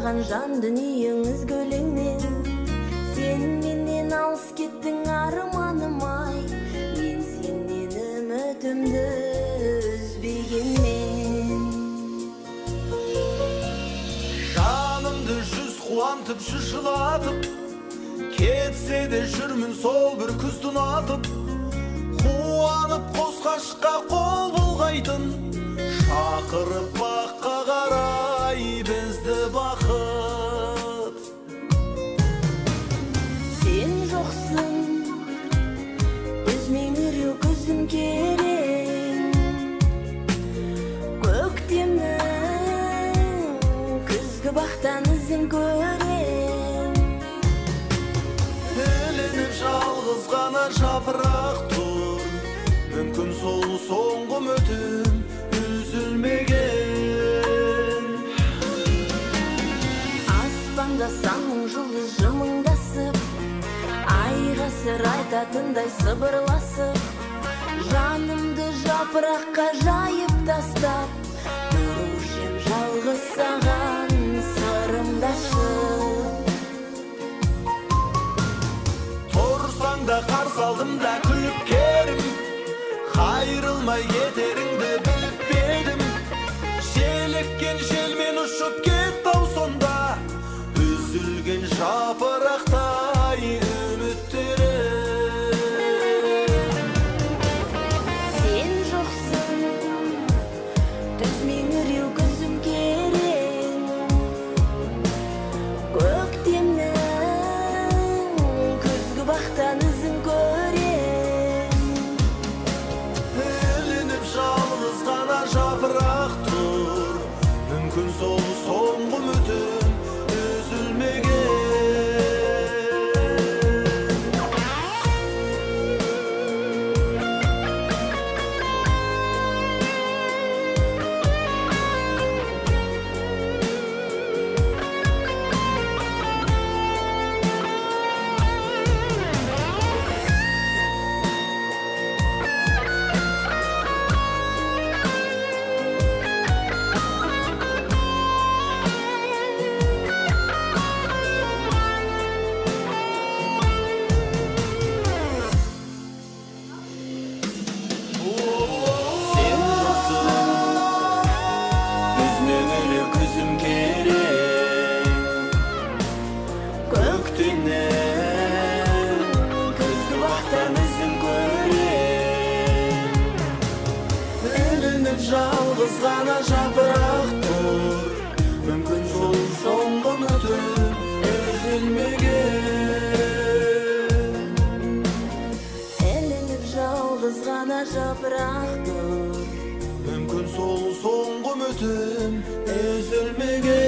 Жашаған жан дүниең ізгіліңнен, сен менен алыс кеттің арманым ай, мен сенен үмітімді үзбегенмен. Жанымды жүз қуантып шышылатып, кетсе де жүрмін сол бір күзді ұнатып, қуанып қосқашқа қол бұлғайтын, шақырып баққа қарай бізді бақыт. Сен жоқсың, үзмеңіреу күзім керең, көктемнің күзгі бақтан ізін көрем. Ілініп жалғыз ғана жапырақ тұр, мүмкін сол соңғы үмітім үзілмеген. Аспанда санның жұлдыз жымыңдасып, айға сыр айтатындай сыбырласып, жанымды жапыраққа жайып тастап, тұрушем жалғыз саған сырымдашы. Тұрсаң да қарсы алдым да күліп керім, қайрылмай кетеріңді біліп бедім. Желіккен желмен ұшып кеттау сонда, үзілген жапырақтай үміттерім. Сен жоқсың, түзмеңіреу күзім керең, көктемнің күзгі бақтан ізін көрем. Ілініп жалғыз ғана жапырақ тұр, мүмкін сол соңғы үмітім үзілмеген. Сен жоқсың, үзмеңіреу күзім керең, көктемнің күзгі бақтан ізін көрем. Ілініп жалғыз ғана жапырақ тұр, мүмкін сол соңғы үмітім үзілмеген. Ілініп жалғыз ғана жапырақ тұр, Мүмкін сол соңғы үмітім үзілмеген.